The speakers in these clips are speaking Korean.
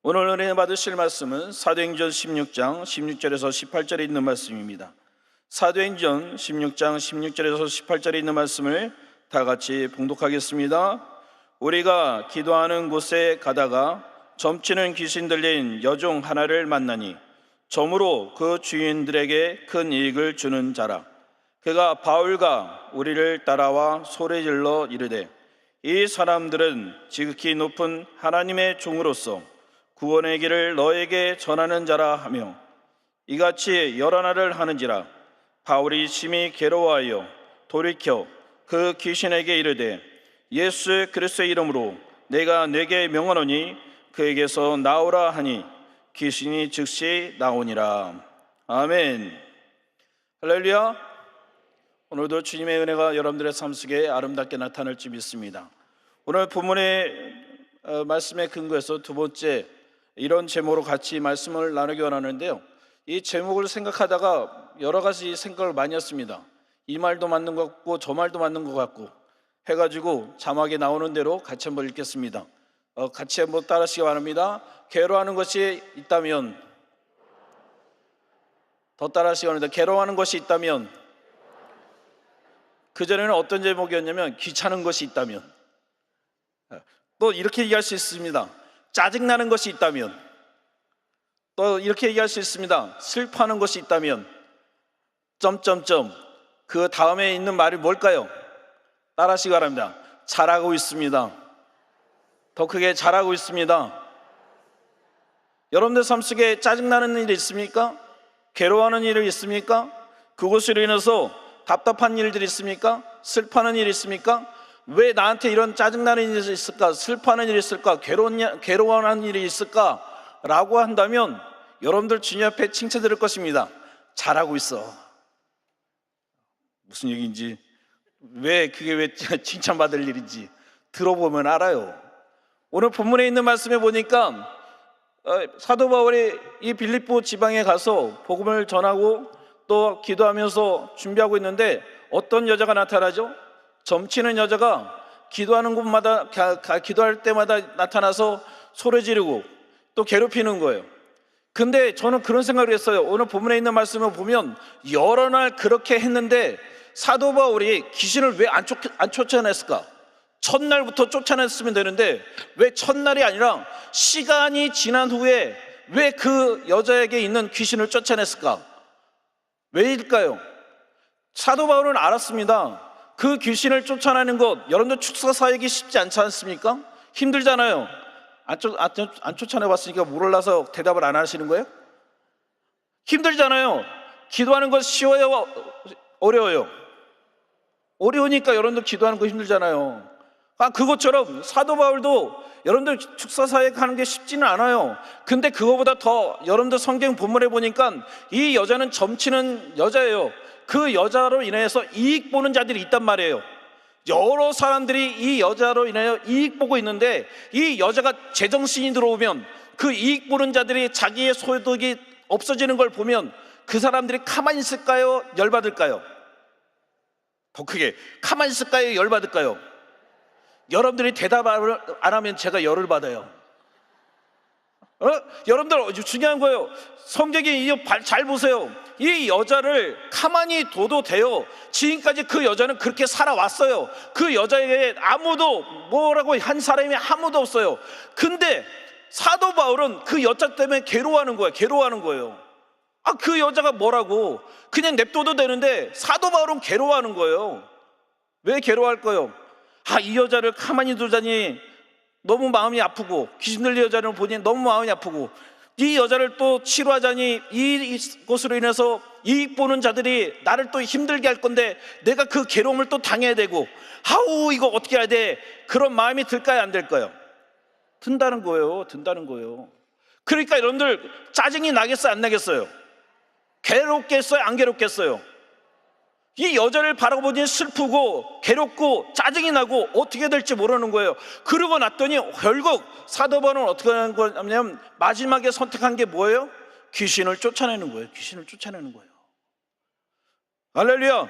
오늘 은혜 받으실 말씀은 사도행전 16장 16절에서 18절에 있는 말씀입니다. 사도행전 16장 16절에서 18절에 있는 말씀을 다 같이 봉독하겠습니다. 우리가 기도하는 곳에 가다가 점치는 귀신 들린 여종 하나를 만나니 점으로 그 주인들에게 큰 이익을 주는 자라. 그가 바울과 우리를 따라와 소리질러 이르되 이 사람들은 지극히 높은 하나님의 종으로서 구원의 길을 너에게 전하는 자라 하며 이같이 여러 날을 하는지라. 바울이 심히 괴로워하여 돌이켜 그 귀신에게 이르되 예수 그리스도의 이름으로 내가 네게 명하노니 그에게서 나오라 하니 귀신이 즉시 나오니라. 아멘. 할렐루야. 오늘도 주님의 은혜가 여러분들의 삶 속에 아름답게 나타날지 믿습니다. 오늘 본문의 말씀의 근거에서 두 번째 이런 제목으로 같이 말씀을 나누기 원하는데요, 이 제목을 생각하다가 여러 가지 생각을 많이 했습니다. 이 말도 맞는 것 같고 저 말도 맞는 것 같고 해가지고 자막에 나오는 대로 같이 한번 읽겠습니다. 같이 한번 따라하시기 바랍니다. 괴로워하는 것이 있다면, 더 따라하시기 바랍니다. 괴로워하는 것이 있다면, 그전에는 어떤 제목이었냐면 귀찮은 것이 있다면, 또 이렇게 얘기할 수 있습니다. 짜증나는 것이 있다면, 또 이렇게 얘기할 수 있습니다. 슬퍼하는 것이 있다면 점점점 그 다음에 있는 말이 뭘까요? 따라하시기 바랍니다. 잘하고 있습니다. 더 크게 잘하고 있습니다. 여러분들 삶 속에 짜증나는 일이 있습니까? 괴로워하는 일이 있습니까? 그것으로 인해서 답답한 일들이 있습니까? 슬퍼하는 일이 있습니까? 왜 나한테 이런 짜증나는 일이 있을까? 슬퍼하는 일이 있을까? 괴로워하는 일이 있을까? 라고 한다면 여러분들 주님 앞에 칭찬 드릴 것입니다. 잘하고 있어. 무슨 얘기인지, 그게 왜 칭찬받을 일인지 들어보면 알아요. 오늘 본문에 있는 말씀에 보니까 사도 바울이 이 빌립보 지방에 가서 복음을 전하고 또 기도하면서 준비하고 있는데 어떤 여자가 나타나죠? 점치는 여자가 기도하는 곳마다 기도할 때마다 나타나서 소리 지르고 또 괴롭히는 거예요. 근데 저는 그런 생각을 했어요. 오늘 본문에 있는 말씀을 보면 여러 날 그렇게 했는데 사도 바울이 귀신을 왜 안 쫓아냈을까? 첫날부터 쫓아냈으면 되는데 왜 첫날이 아니라 시간이 지난 후에 왜 그 여자에게 있는 귀신을 쫓아냈을까? 왜일까요? 사도 바울은 알았습니다. 그 귀신을 쫓아내는 것, 여러분들 축사 사역이 쉽지 않지 않습니까? 힘들잖아요. 안 쫓아내봤으니까 몰라서 대답을 안 하시는 거예요? 힘들잖아요. 기도하는 것 쉬워요? 어려워요? 어려우니까 여러분들 기도하는 거 힘들잖아요. 그것처럼 사도 바울도 여러분들 축사 사역 하는 게 쉽지는 않아요. 근데 그거보다 더 여러분들 성경 본문에 보니까 이 여자는 점치는 여자예요. 그 여자로 인해서 이익 보는 자들이 있단 말이에요. 여러 사람들이 이 여자로 인하여 이익 보고 있는데 이 여자가 제정신이 들어오면 그 이익 보는 자들이 자기의 소득이 없어지는 걸 보면 그 사람들이 가만히 있을까요? 열받을까요? 더 크게, 가만히 있을까요? 열받을까요? 여러분들이 대답을 안 하면 제가 열을 받아요. 여러분들 중요한 거예요. 성경이 잘 보세요. 이 여자를 가만히 둬도 돼요. 지금까지 그 여자는 그렇게 살아왔어요. 그 여자에게 아무도 뭐라고 한 사람이 아무도 없어요. 근데 사도 바울은 그 여자 때문에 괴로워하는 거예요. 그 여자가 뭐라고 그냥 냅둬도 되는데 사도 바울은 괴로워하는 거예요. 왜 괴로워할까요? 이 여자를 가만히 두자니 너무 마음이 아프고, 귀신 들린 여자를 보니 너무 마음이 아프고, 이 여자를 또 치료하자니 이것으로 인해서 이익 보는 자들이 나를 또 힘들게 할 건데 내가 그 괴로움을 또 당해야 되고, 이거 어떻게 해야 돼? 그런 마음이 들까요, 안 들까요? 든다는 거예요. 그러니까 여러분들 짜증이 나겠어요, 안 나겠어요? 괴롭겠어요, 안 괴롭겠어요? 이 여자를 바라보니 슬프고 괴롭고 짜증이 나고 어떻게 될지 모르는 거예요. 그러고 났더니 결국 사도 바울은 어떻게 하는 거냐면 마지막에 선택한 게 뭐예요? 귀신을 쫓아내는 거예요. 할렐루야.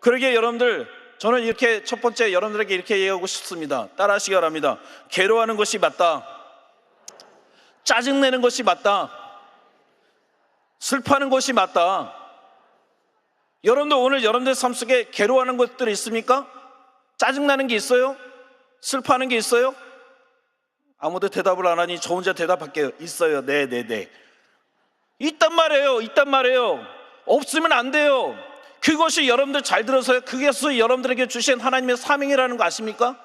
그러기에 여러분들, 저는 이렇게 첫 번째 여러분들에게 이렇게 얘기하고 싶습니다. 따라하시기 바랍니다. 괴로워하는 것이 맞다. 짜증내는 것이 맞다. 슬퍼하는 것이 맞다. 여러분들 오늘 여러분들 삶 속에 괴로워하는 것들이 있습니까? 짜증나는 게 있어요? 슬퍼하는 게 있어요? 아무도 대답을 안 하니 저 혼자 대답할게요. 있어요. 네. 있단 말이에요. 없으면 안 돼요. 그것이 여러분들 잘 들어서요. 그것이 여러분들에게 주신 하나님의 사명이라는 거 아십니까?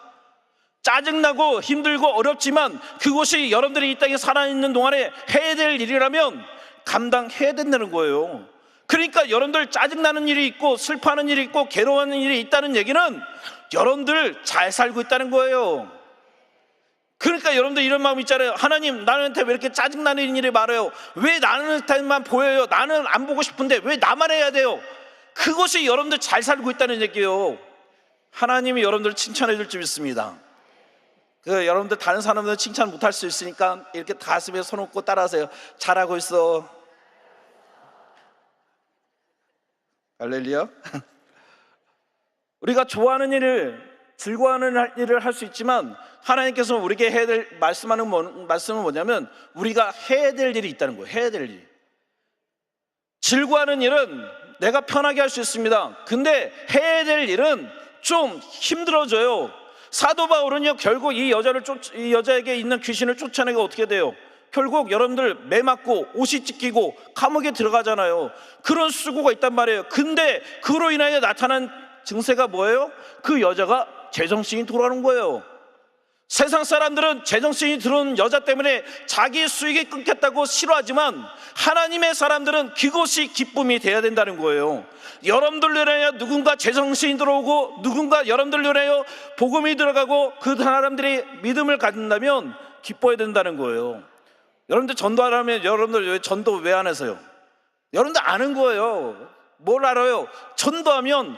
짜증나고 힘들고 어렵지만 그것이 여러분들이 이 땅에 살아있는 동안에 해야 될 일이라면 감당해야 된다는 거예요. 그러니까 여러분들 짜증나는 일이 있고 슬퍼하는 일이 있고 괴로워하는 일이 있다는 얘기는 여러분들 잘 살고 있다는 거예요. 그러니까 여러분들 이런 마음 있잖아요. 하나님, 나한테 왜 이렇게 짜증나는 일이 많아요? 왜 나한테만 보여요? 나는 안 보고 싶은데 왜 나만 해야 돼요? 그것이 여러분들 잘 살고 있다는 얘기예요. 하나님이 여러분들을 칭찬해 줄 줄 믿습니다. 여러분들 다른 사람들은 칭찬 못할 수 있으니까 이렇게 가슴에 손 얹고 따라하세요. 잘하고 있어. 할렐루야. 우리가 좋아하는 일을, 즐거워하는 일을 할 수 있지만 하나님께서 우리에게 해야 될 말씀은 뭐냐면 우리가 해야 될 일이 있다는 거예요. 해야 될 일. 즐거워하는 일은 내가 편하게 할 수 있습니다. 근데 해야 될 일은 좀 힘들어져요. 사도 바울은요, 결국 이 여자에게 있는 귀신을 쫓아내고 어떻게 돼요? 결국 여러분들 매 맞고 옷이 찢기고 감옥에 들어가잖아요. 그런 수고가 있단 말이에요. 근데 그로 인하여 나타난 증세가 뭐예요? 그 여자가 제정신이 돌아오는 거예요. 세상 사람들은 제정신이 들어온 여자 때문에 자기 수익이 끊겼다고 싫어하지만 하나님의 사람들은 그것이 기쁨이 돼야 된다는 거예요. 여러분들로 인하여 누군가 제정신이 들어오고 누군가 여러분들로 인하여 복음이 들어가고 그 사람들이 믿음을 갖는다면 기뻐야 된다는 거예요. 여러분들 전도하려면 여러분들 왜 전도 왜 안 하세요? 여러분들 아는 거예요. 뭘 알아요? 전도하면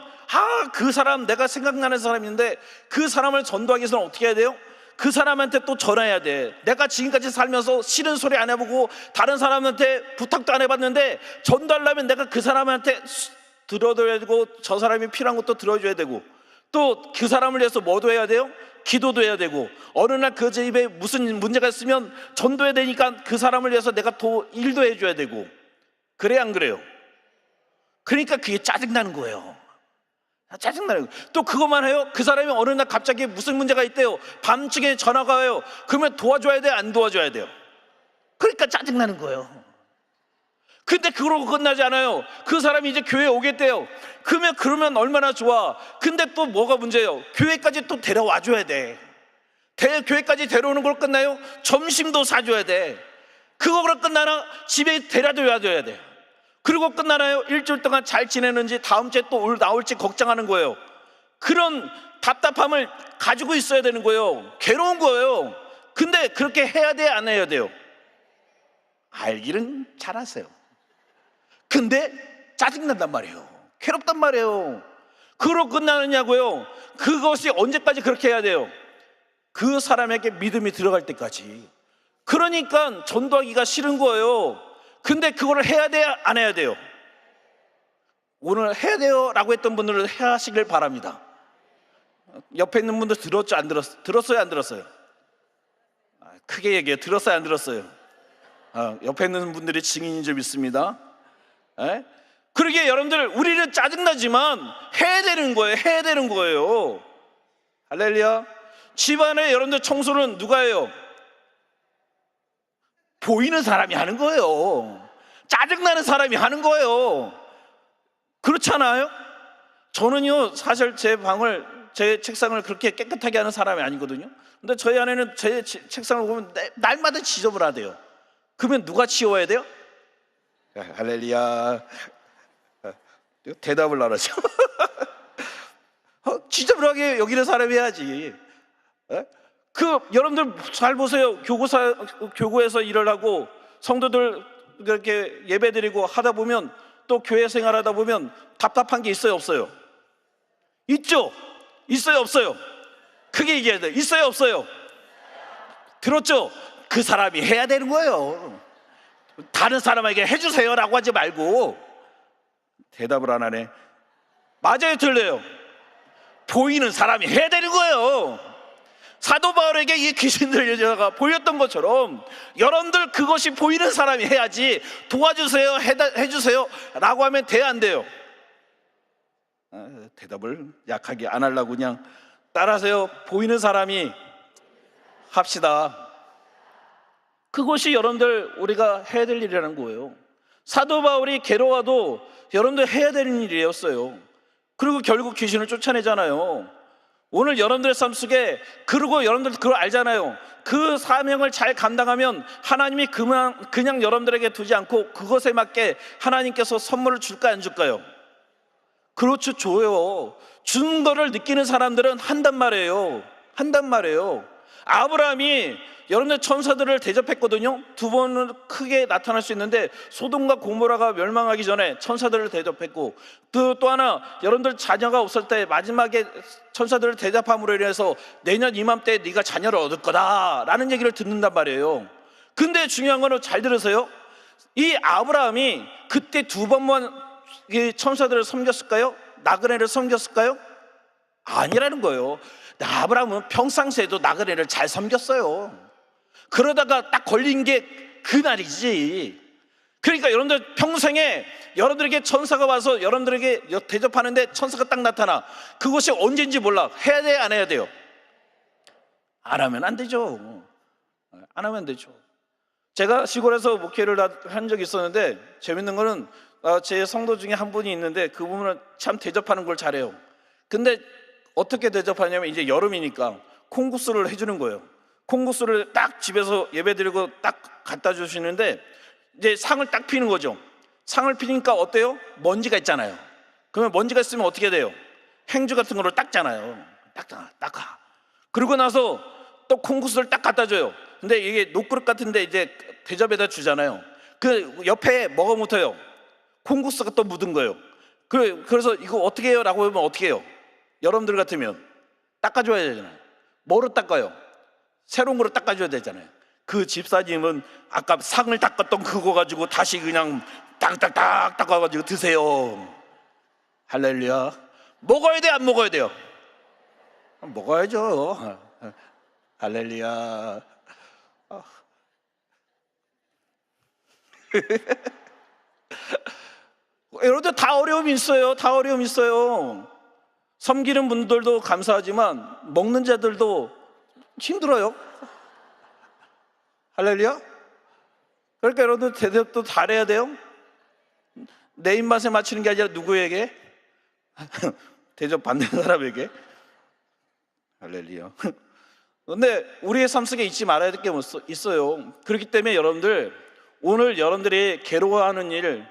그 사람, 내가 생각나는 사람인데 그 사람을 전도하기 위해서는 어떻게 해야 돼요? 그 사람한테 또 전화해야 돼. 내가 지금까지 살면서 싫은 소리 안 해보고 다른 사람한테 부탁도 안 해봤는데 전도하려면 내가 그 사람한테 들어줘야 되고 저 사람이 필요한 것도 들어줘야 되고 또 그 사람을 위해서 뭐도 해야 돼요? 기도도 해야 되고 어느 날 그 집에 무슨 문제가 있으면 전도해야 되니까 그 사람을 위해서 내가 또 일도 해줘야 되고 그래 안 그래요? 그러니까 그게 짜증나는 거예요. 짜증나요. 또 그것만 해요? 그 사람이 어느 날 갑자기 무슨 문제가 있대요. 밤중에 전화가 와요. 그러면 도와줘야 돼요? 안 도와줘야 돼요? 그러니까 짜증나는 거예요. 근데 그러고 끝나지 않아요. 그 사람이 이제 교회에 오겠대요. 그러면 얼마나 좋아. 근데 또 뭐가 문제예요? 교회까지 또 데려와줘야 돼. 교회까지 데려오는 걸 끝나요? 점심도 사줘야 돼. 그거로 끝나나 집에 데려다 줘야 돼. 그리고 끝나나요? 일주일 동안 잘 지내는지 다음 주에 또 나올지 걱정하는 거예요. 그런 답답함을 가지고 있어야 되는 거예요. 괴로운 거예요. 근데 그렇게 해야 돼요? 안 해야 돼요? 알기는 잘하세요. 근데 짜증난단 말이에요. 괴롭단 말이에요. 그러고 끝나느냐고요? 그것이 언제까지 그렇게 해야 돼요? 그 사람에게 믿음이 들어갈 때까지. 그러니까 전도하기가 싫은 거예요. 근데 그걸 해야 돼요? 안 해야 돼요? 오늘 해야 돼요 라고 했던 분들은 하시길 바랍니다. 옆에 있는 분들 들었죠? 안 들었어요? 들었어요? 안 들었어요? 크게 얘기해요. 들었어요? 안 들었어요? 옆에 있는 분들이 증인인 줄 믿습니다. 그러게 여러분들 우리는 짜증나지만 해야 되는 거예요. 해야 되는 거예요. 할렐루야. 집안에 여러분들 청소는 누가 해요? 보이는 사람이 하는 거예요. 짜증나는 사람이 하는 거예요. 그렇잖아요? 저는요 사실 제 책상을 그렇게 깨끗하게 하는 사람이 아니거든요. 근데 저희 아내는 제 책상을 보면 날마다 지저분하대요. 그러면 누가 치워야 돼요? 할렐루야. 대답을 안 하죠. 지저분하게 여기는 사람이 해야지. 여러분들 잘 보세요. 교구에서 일을 하고 성도들 그렇게 예배드리고 하다 보면 또 교회 생활하다 보면 답답한 게 있어요, 없어요? 있죠? 있어요, 없어요? 크게 얘기해야 돼요. 있어요, 없어요? 들었죠? 그 사람이 해야 되는 거예요. 다른 사람에게 해주세요라고 하지 말고. 대답을 안 하네. 맞아요, 틀려요? 보이는 사람이 해야 되는 거예요. 사도 바울에게 이 귀신들 여자가 보였던 것처럼 여러분들 그것이 보이는 사람이 해야지, 도와주세요, 해주세요 라고 하면 돼, 안 돼요? 대답을 약하게 안 하려고 그냥 따라하세요. 보이는 사람이 합시다. 그것이 여러분들 우리가 해야 될 일이라는 거예요. 사도 바울이 괴로워도 여러분들 해야 되는 일이었어요. 그리고 결국 귀신을 쫓아내잖아요. 오늘 여러분들의 삶 속에, 그리고 여러분들 그걸 알잖아요. 그 사명을 잘 감당하면 하나님이 그냥 여러분들에게 두지 않고 그것에 맞게 하나님께서 선물을 줄까 안 줄까요? 그렇죠, 줘요. 주는 거를 느끼는 사람들은 한단 말이에요. 한단 말이에요. 아브라함이 여러분들 천사들을 대접했거든요. 두 번은 크게 나타날 수 있는데 소돔과 고모라가 멸망하기 전에 천사들을 대접했고, 또 하나 여러분들 자녀가 없을 때 마지막에 천사들을 대접함으로 인해서 내년 이맘때 네가 자녀를 얻을 거다 라는 얘기를 듣는단 말이에요. 근데 중요한 거는 잘 들으세요. 이 아브라함이 그때 두 번만 이 천사들을 섬겼을까요? 나그네를 섬겼을까요? 아니라는 거예요. 아브라함은 평상시에도 나그네를 잘 섬겼어요. 그러다가 딱 걸린 게 그날이지. 그러니까 여러분들 평생에 여러분들에게 천사가 와서 여러분들에게 대접하는데 천사가 딱 나타나. 그것이 언제인지 몰라. 해야 돼, 안 해야 돼요? 안 하면 안 되죠. 안 하면 안 되죠. 제가 시골에서 목회를 한 적이 있었는데 재밌는 거는 제 성도 중에 한 분이 있는데 그분은 참 대접하는 걸 잘해요. 근데 어떻게 대접하냐면 이제 여름이니까 콩국수를 해주는 거예요. 콩국수를 딱 집에서 예배드리고 딱 갖다 주시는데 이제 상을 딱 피는 거죠. 상을 피니까 어때요? 먼지가 있잖아요. 그러면 먼지가 있으면 어떻게 돼요? 행주 같은 거를 닦잖아요. 닦아. 그러고 나서 또 콩국수를 딱 갖다 줘요. 근데 이게 녹그릇 같은데 이제 대접에다 주잖아요. 그 옆에 뭐가 묻어요? 콩국수가 또 묻은 거예요. 그래서 이거 어떻게 해요? 라고 하면 어떻게 해요? 여러분들 같으면 닦아줘야 되잖아요. 뭐로 닦아요? 새로운 거로 닦아줘야 되잖아요. 그 집사님은 아까 상을 닦았던 그거 가지고 다시 그냥 딱딱딱 닦아가지고 드세요. 할렐루야. 먹어야 돼, 안 먹어야 돼요? 먹어야죠. 할렐루야. 여러분들 다 어려움이 있어요. 다 어려움이 있어요. 섬기는 분들도 감사하지만 먹는 자들도 힘들어요. 할렐루야. 그러니까 여러분들 대접도 잘해야 돼요. 내 입맛에 맞추는 게 아니라 누구에게? 대접 받는 사람에게. 할렐루야. 그런데 우리의 삶 속에 잊지 말아야 될 게 있어요. 그렇기 때문에 여러분들, 오늘 여러분들이 괴로워하는 일,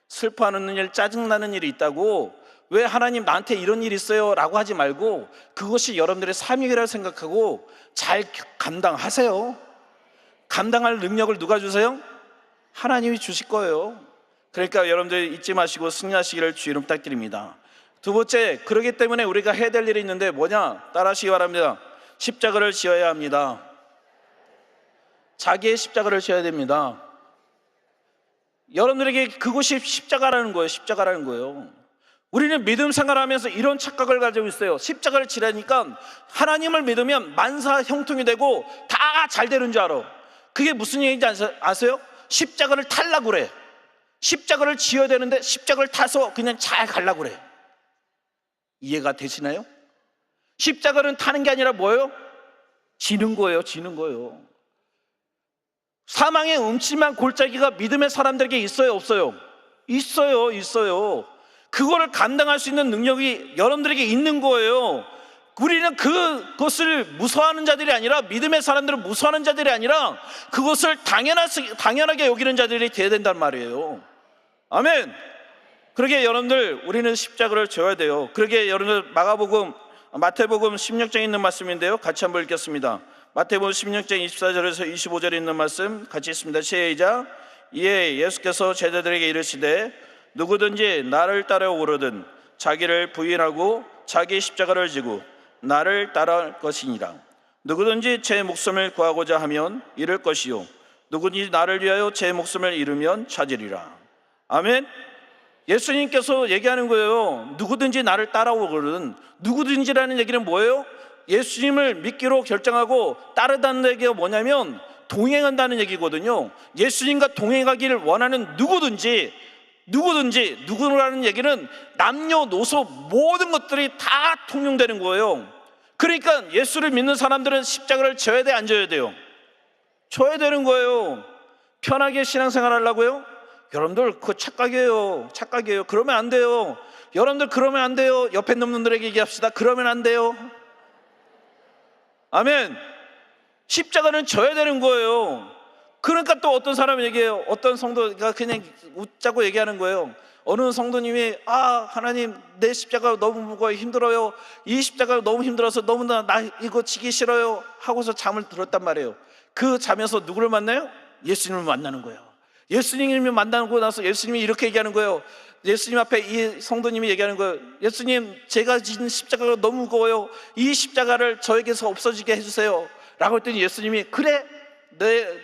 슬퍼하는 일, 짜증나는 일이 있다고 왜 하나님 나한테 이런 일이 있어요? 라고 하지 말고 그것이 여러분들의 사명이라고 생각하고 잘 감당하세요. 감당할 능력을 누가 주세요? 하나님이 주실 거예요. 그러니까 여러분들 잊지 마시고 승리하시기를 주 이름 부탁드립니다. 두 번째, 그렇기 때문에 우리가 해야 될 일이 있는데 뭐냐? 따라하시기 바랍니다. 십자가를 지어야 합니다. 자기의 십자가를 지어야 됩니다. 여러분들에게 그것이 십자가라는 거예요. 십자가라는 거예요. 우리는 믿음 생활하면서 이런 착각을 가지고 있어요. 십자가를 지라니까 하나님을 믿으면 만사 형통이 되고 다 잘 되는 줄 알아. 그게 무슨 얘기인지 아세요? 십자가를 타려고 그래. 십자가를 지어야 되는데 십자가를 타서 그냥 잘 가려고 그래. 이해가 되시나요? 십자가는 타는 게 아니라 뭐예요? 지는 거예요. 지는 거예요. 사망의 음침한 골짜기가 믿음의 사람들에게 있어요, 없어요? 있어요. 그거를 감당할 수 있는 능력이 여러분들에게 있는 거예요. 우리는 그것을 무서워하는 자들이 아니라, 믿음의 사람들은 무서워하는 자들이 아니라 그것을 당연하게 여기는 자들이 되어야 된단 말이에요. 아멘. 그러게 여러분들, 우리는 십자가를 져야 돼요. 그러게 여러분들, 마태복음 16장에 있는 말씀인데요, 같이 한번 읽겠습니다. 마태복음 16장 24절에서 25절에 있는 말씀 같이 읽습니다. 시작. 이에 예수께서 제자들에게 이르시되 누구든지 나를 따라오거든 자기를 부인하고 자기 십자가를 지고 나를 따라올 것이니라. 누구든지 제 목숨을 구하고자 하면 잃을 것이요 누구든지 나를 위하여 제 목숨을 잃으면 찾으리라. 아멘. 예수님께서 얘기하는 거예요. 누구든지 나를 따라오거든. 누구든지라는 얘기는 뭐예요? 예수님을 믿기로 결정하고 따르다는 얘기가 뭐냐면 동행한다는 얘기거든요. 예수님과 동행하기를 원하는 누구라는 얘기는 남녀노소 모든 것들이 다 통용되는 거예요. 그러니까 예수를 믿는 사람들은 십자가를 져야 돼, 안 져야 돼요? 져야 되는 거예요. 편하게 신앙생활 하려고요? 여러분들 그거 착각이에요. 그러면 안 돼요. 여러분들 그러면 안 돼요. 옆에 있는 분들에게 얘기합시다. 그러면 안 돼요. 아멘. 십자가는 져야 되는 거예요. 그러니까 또 어떤 사람이 얘기해요. 어떤 성도가 그냥 웃자고 얘기하는 거예요. 어느 성도님이 하나님, 내 십자가 너무 무거워요. 힘들어요. 이 십자가 너무 힘들어서 너무나 나 이거 지기 싫어요 하고서 잠을 들었단 말이에요. 그 잠에서 누구를 만나요? 예수님을 만나는 거예요. 예수님을 만나고 나서 예수님이 이렇게 얘기하는 거예요. 예수님 앞에 이 성도님이 얘기하는 거예요. 예수님, 제가 지는 십자가가 너무 무거워요. 이 십자가를 저에게서 없어지게 해주세요 라고 했더니 예수님이, 그래,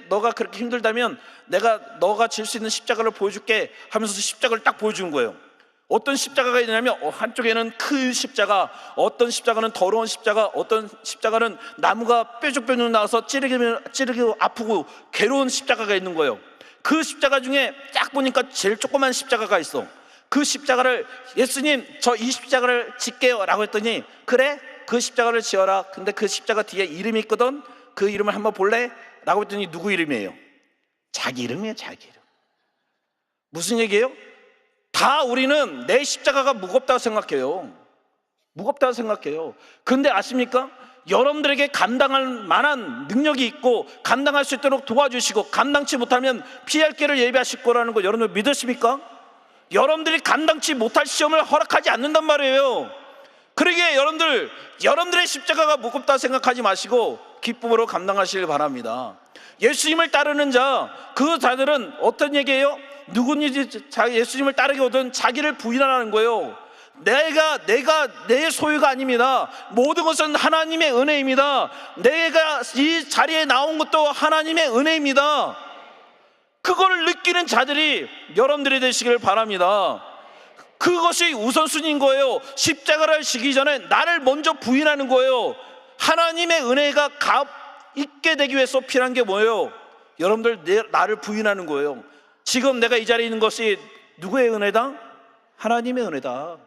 너가 그렇게 힘들다면 내가 너가 질 수 있는 십자가를 보여줄게 하면서 십자가를 딱 보여준 거예요. 어떤 십자가가 있냐면 한쪽에는 큰 십자가, 어떤 십자가는 더러운 십자가, 어떤 십자가는 나무가 뾰족뾰족 나와서 찌르기고 아프고 괴로운 십자가가 있는 거예요. 그 십자가 중에 딱 보니까 제일 조그만 십자가가 있어. 그 십자가를, 예수님, 저 이 십자가를 짓게요 라고 했더니, 그래, 그 십자가를 지어라. 근데 그 십자가 뒤에 이름이 있거든. 그 이름을 한번 볼래? 라고 했더니 누구 이름이에요? 자기 이름이에요. 자기 이름. 무슨 얘기예요? 다 우리는 내 십자가가 무겁다고 생각해요. 근데 아십니까? 여러분들에게 감당할 만한 능력이 있고 감당할 수 있도록 도와주시고, 감당치 못하면 피할 길을 예비하실 거라는 거 여러분들 믿으십니까? 여러분들이 감당치 못할 시험을 허락하지 않는단 말이에요. 그러기에 여러분들의 십자가가 무겁다 생각하지 마시고 기쁨으로 감당하시길 바랍니다. 예수님을 따르는 그 자들은 어떤 얘기예요? 누구든지 예수님을 따르거든 자기를 부인하라는 거예요. 내가 내 소유가 아닙니다. 모든 것은 하나님의 은혜입니다. 내가 이 자리에 나온 것도 하나님의 은혜입니다. 그걸 느끼는 자들이 여러분들이 되시길 바랍니다. 그것이 우선순위인 거예요. 십자가를 지기 전에 나를 먼저 부인하는 거예요. 하나님의 은혜가 있게 되기 위해서 필요한 게 뭐예요? 여러분들, 나를 부인하는 거예요. 지금 내가 이 자리에 있는 것이 누구의 은혜다? 하나님의 은혜다.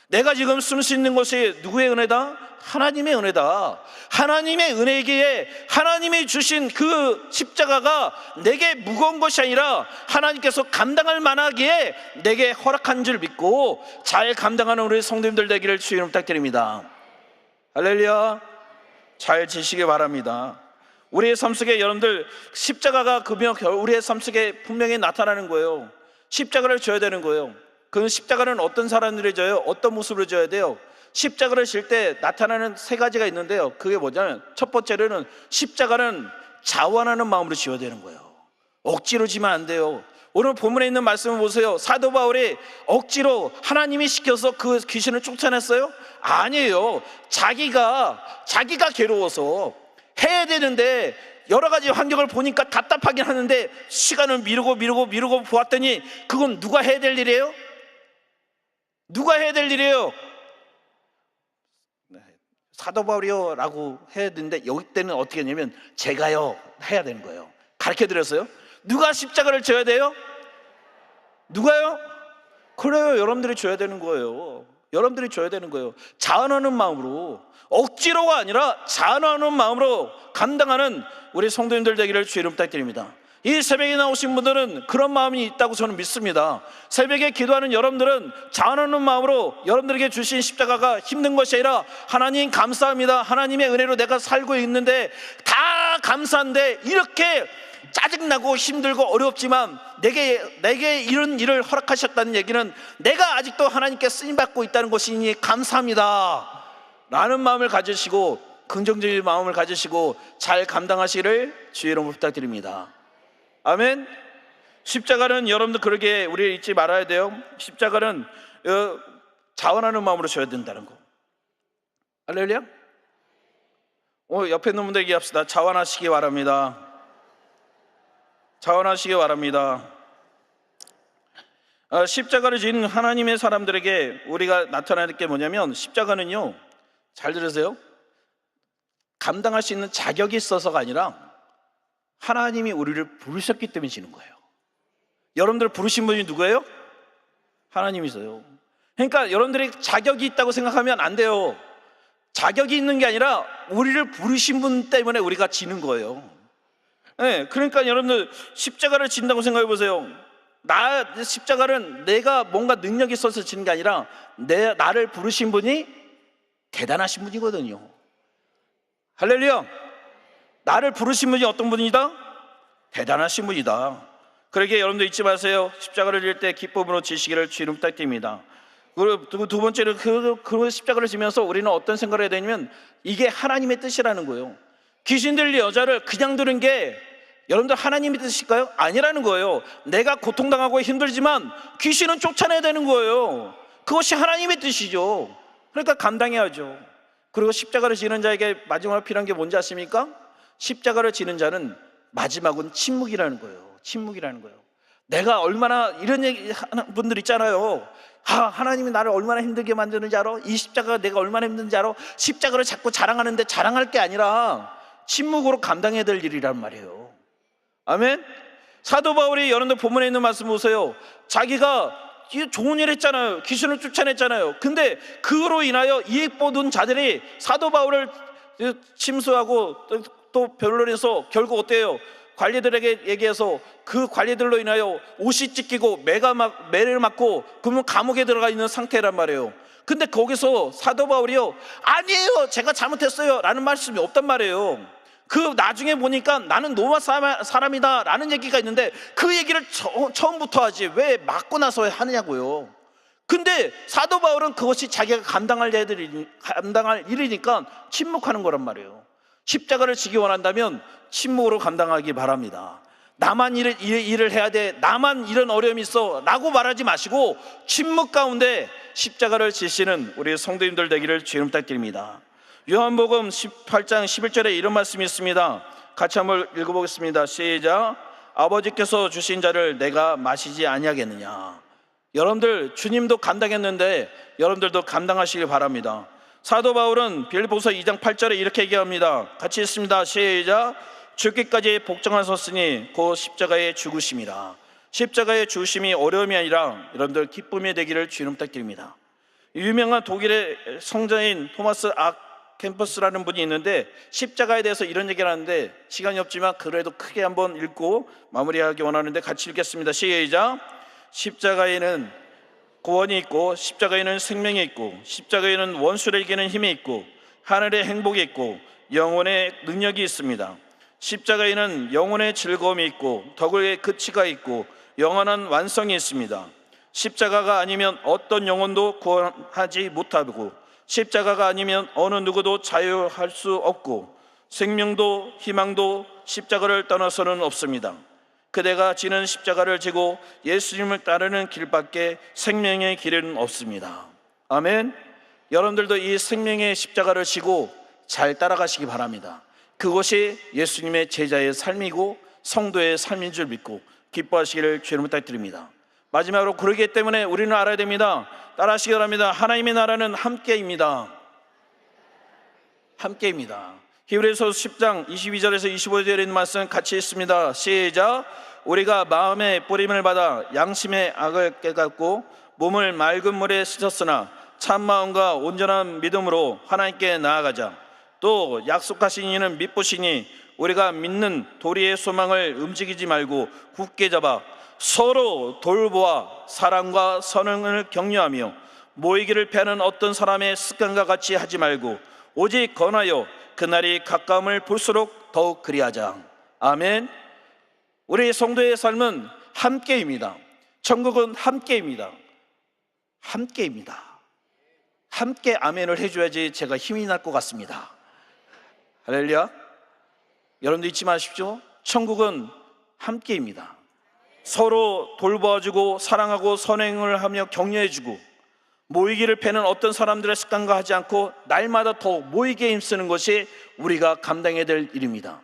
내가 지금 쓸 수 있는 것이 누구의 은혜다? 하나님의 은혜다. 하나님의 은혜기에 하나님이 주신 그 십자가가 내게 무거운 것이 아니라 하나님께서 감당할 만하기에 내게 허락한 줄 믿고 잘 감당하는 우리 성도님들 되기를 주의 이름으로 부탁드립니다. 할렐루야. 잘 지시기 바랍니다. 우리의 삶 속에 여러분들 십자가가 우리의 삶 속에 분명히 나타나는 거예요. 십자가를 져야 되는 거예요. 그 십자가는 어떤 사람들이 져요? 어떤 모습으로 져야 돼요? 십자가를 질 때 나타나는 세 가지가 있는데요. 그게 뭐냐면, 첫 번째로는 십자가는 자원하는 마음으로 지어야 되는 거예요. 억지로 지면 안 돼요. 오늘 본문에 있는 말씀을 보세요. 사도 바울이 억지로 하나님이 시켜서 그 귀신을 쫓아냈어요? 아니에요. 자기가 괴로워서 해야 되는데 여러 가지 환경을 보니까 답답하긴 하는데 시간을 미루고 보았더니 그건 누가 해야 될 일이에요? 사도 바울이요 라고 해야 되는데 여기 때는 어떻게 했냐면 제가요 해야 되는 거예요. 가르쳐 드렸어요. 누가 십자가를 져야 돼요? 누가요? 그래요. 여러분들이 져야 되는 거예요. 자원하는 마음으로, 억지로가 아니라 자원하는 마음으로 감당하는 우리 성도님들 되기를 주의 이름으로 부탁드립니다. 이 새벽에 나오신 분들은 그런 마음이 있다고 저는 믿습니다. 새벽에 기도하는 여러분들은 자원하는 마음으로 여러분들에게 주신 십자가가 힘든 것이 아니라, 하나님 감사합니다, 하나님의 은혜로 내가 살고 있는데 다 감사한데 이렇게 짜증나고 힘들고 어렵지만 내게 이런 일을 허락하셨다는 얘기는 내가 아직도 하나님께 쓰임받고 있다는 것이니 감사합니다 라는 마음을 가지시고, 긍정적인 마음을 가지시고 잘 감당하시기를 주의 이름으로 부탁드립니다. 아멘. 십자가는 여러분들 그러게 우리 잊지 말아야 돼요. 십자가는 자원하는 마음으로 져야 된다는 거. 할렐루야. 옆에 있는 분들 얘기합시다. 자원하시기 바랍니다. 십자가를 지는 하나님의 사람들에게 우리가 나타나는 게 뭐냐면, 십자가는요, 잘 들으세요, 감당할 수 있는 자격이 있어서가 아니라 하나님이 우리를 부르셨기 때문에 지는 거예요. 여러분들 부르신 분이 누구예요? 하나님이세요. 그러니까 여러분들이 자격이 있다고 생각하면 안 돼요. 자격이 있는 게 아니라 우리를 부르신 분 때문에 우리가 지는 거예요. 네, 그러니까 여러분들 십자가를 진다고 생각해 보세요. 십자가는 내가 뭔가 능력이 있어서 지는 게 아니라 나를 부르신 분이 대단하신 분이거든요. 할렐루야. 나를 부르신 분이 어떤 분이다? 대단하신 분이다. 그러기에 여러분들 잊지 마세요. 십자가를 질 때 기쁨으로 지시기를 주님 부탁드립니다. 그리고 두 번째로 그 십자가를 지면서 우리는 어떤 생각을 해야 되냐면 이게 하나님의 뜻이라는 거예요. 귀신 들린 여자를 그냥 들은 게 여러분들 하나님의 뜻일까요? 아니라는 거예요. 내가 고통당하고 힘들지만 귀신은 쫓아내야 되는 거예요. 그것이 하나님의 뜻이죠. 그러니까 감당해야죠. 그리고 십자가를 지는 자에게 마지막으로 필요한 게 뭔지 아십니까? 십자가를 지는 자는 마지막은 침묵이라는 거예요. 침묵이라는 거예요. 내가 얼마나 이런 얘기 하는 분들 있잖아요. 하나님이 나를 얼마나 힘들게 만드는지 알아? 이 십자가가 내가 얼마나 힘든지 알아? 십자가를 자꾸 자랑하는데 자랑할 게 아니라 침묵으로 감당해야 될 일이란 말이에요. 아멘. 사도 바울이 여러분들 본문에 있는 말씀 보세요. 자기가 좋은 일 했잖아요. 귀신을 쫓아냈잖아요. 근데 그로 인하여 이익 보던 자들이 사도 바울을 침수하고 또 변론해서 결국 어때요? 관리들에게 얘기해서 그 관리들로 인하여 옷이 찢기고 매를 맞고 그러면 감옥에 들어가 있는 상태란 말이에요. 근데 거기서 사도 바울이요, 아니에요, 제가 잘못했어요 라는 말씀이 없단 말이에요. 그 나중에 보니까 나는 로마 사람이다 라는 얘기가 있는데 그 얘기를 처음부터 하지 왜 맞고 나서 하느냐고요. 근데 사도 바울은 그것이 자기가 감당할 일이니까 침묵하는 거란 말이에요. 십자가를 지기 원한다면 침묵으로 감당하기 바랍니다. 나만 일을 해야 돼, 나만 이런 어려움이 있어 라고 말하지 마시고 침묵 가운데 십자가를 지시는 우리 성도님들 되기를 주님 부탁드립니다. 요한복음 18장 11절에 이런 말씀이 있습니다. 같이 한번 읽어보겠습니다. 시작. 아버지께서 주신 자를 내가 마시지 아니하겠느냐. 여러분들 주님도 감당했는데 여러분들도 감당하시길 바랍니다. 사도 바울은 빌립보서 2장 8절에 이렇게 얘기합니다. 같이 읽습니다. 시작. 죽기까지 복종하셨으니 곧 십자가의 죽으심이라. 십자가의 죽으심이 어려움이 아니라 여러분들 기쁨이 되기를 주님 부탁드립니다. 유명한 독일의 성자인 토마스 캠퍼스라는 분이 있는데 십자가에 대해서 이런 얘기를 하는데 시간이 없지만 그래도 크게 한번 읽고 마무리하기 원하는데 같이 읽겠습니다. 시작. 십자가에는 구원이 있고 십자가에는 생명이 있고 십자가에는 원수를 이기는 힘이 있고 하늘의 행복이 있고 영혼의 능력이 있습니다. 십자가에는 영혼의 즐거움이 있고 덕의 끝이가 있고 영원한 완성이 있습니다. 십자가가 아니면 어떤 영혼도 구원하지 못하고 십자가가 아니면 어느 누구도 자유할 수 없고 생명도 희망도 십자가를 떠나서는 없습니다. 그대가 지는 십자가를 지고 예수님을 따르는 길밖에 생명의 길은 없습니다. 아멘. 여러분들도 이 생명의 십자가를 지고 잘 따라가시기 바랍니다. 그것이 예수님의 제자의 삶이고 성도의 삶인 줄 믿고 기뻐하시기를 주님 부탁드립니다. 마지막으로 그러기 때문에 우리는 알아야 됩니다. 따라하시기 바랍니다. 하나님의 나라는 함께입니다. 함께입니다. 히브리서 10장 22절에서 25절에 있는 말씀 같이 읽습니다. 시작. 우리가 마음의 뿌림을 받아 양심의 악을 깨닫고 몸을 맑은 물에 씻었으나 참마음과 온전한 믿음으로 하나님께 나아가자. 또 약속하신 이는 믿으시니 우리가 믿는 도리의 소망을 움직이지 말고 굳게 잡아 서로 돌보아 사랑과 선행을 격려하며 모이기를 패하는 어떤 사람의 습관과 같이 하지 말고 오직 권하여 그날이 가까움을 볼수록 더욱 그리하자. 아멘. 우리 성도의 삶은 함께입니다. 천국은 함께입니다. 함께입니다. 함께 아멘을 해줘야지 제가 힘이 날 것 같습니다. 할렐루야. 여러분도 잊지 마십시오. 천국은 함께입니다. 서로 돌봐주고 사랑하고 선행을 하며 격려해주고 모이기를 패는 어떤 사람들의 습관과 하지 않고 날마다 더 모이게 힘쓰는 것이 우리가 감당해야 될 일입니다.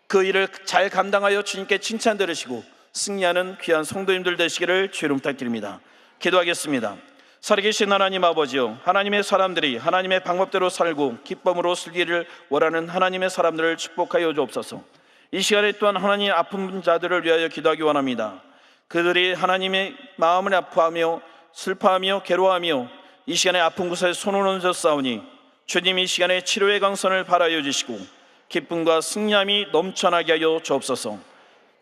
그 일을 잘 감당하여 주님께 칭찬 들으시고 승리하는 귀한 성도님들 되시기를 주님 부탁드립니다. 기도하겠습니다. 살아계신 하나님 아버지요, 하나님의 사람들이 하나님의 방법대로 살고 기쁨으로 살기를 원하는 하나님의 사람들을 축복하여 주옵소서. 이 시간에 또한 하나님 아픈 자들을 위하여 기도하기 원합니다. 그들이 하나님의 마음을 아파하며 슬퍼하며 괴로워하며 이 시간에 아픈 곳에 손을 얹어 싸우니 주님 이 시간에 치료의 강선을 발하여 주시고 기쁨과 승리함이 넘쳐나게 하여 주옵소서.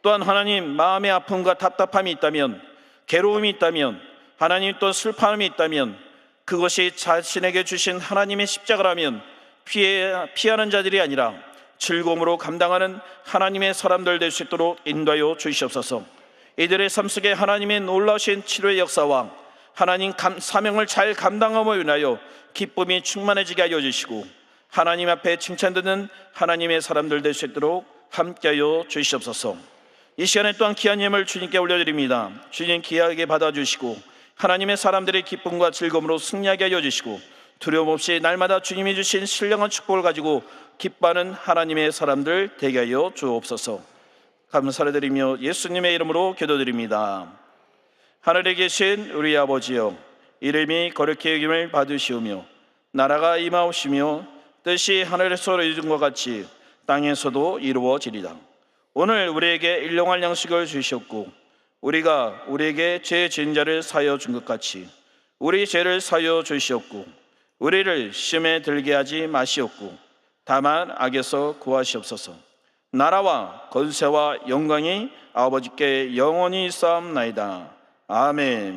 또한 하나님 마음의 아픔과 답답함이 있다면, 괴로움이 있다면, 하나님 또 슬퍼함이 있다면 그것이 자신에게 주신 하나님의 십자가라면 피하는 자들이 아니라 즐거움으로 감당하는 하나님의 사람들 될 수 있도록 인도하여 주시옵소서. 이들의 삶 속에 하나님의 놀라우신 치료의 역사와 하나님 사명을 잘 감당함으로 인하여 기쁨이 충만해지게 하여 주시고 하나님 앞에 칭찬드는 하나님의 사람들 될 수 있도록 함께하여 주시옵소서. 이 시간에 또한 귀한 예물 주님께 올려드립니다. 주님 귀하게 받아주시고 하나님의 사람들의 기쁨과 즐거움으로 승리하게 하여 주시고 두려움 없이 날마다 주님이 주신 신령한 축복을 가지고 기뻐하는 하나님의 사람들 되게 하여 주옵소서. 감사를 드리며 예수님의 이름으로 기도드립니다. 하늘에 계신 우리 아버지여, 이름이 거룩히 여김을 받으시오며 나라가 임하옵시며 뜻이 하늘에서 이룬 것 같이 땅에서도 이루어지리다. 오늘 우리에게 일용할 양식을 주셨고 우리가 우리에게 죄 지은 자를 사하여 준 것 같이 우리 죄를 사하여 주시옵고 우리를 시험에 들게 하지 마시옵고 다만 악에서 구하시옵소서. 나라와 권세와 영광이 아버지께 영원히 있사옵나이다. 아멘.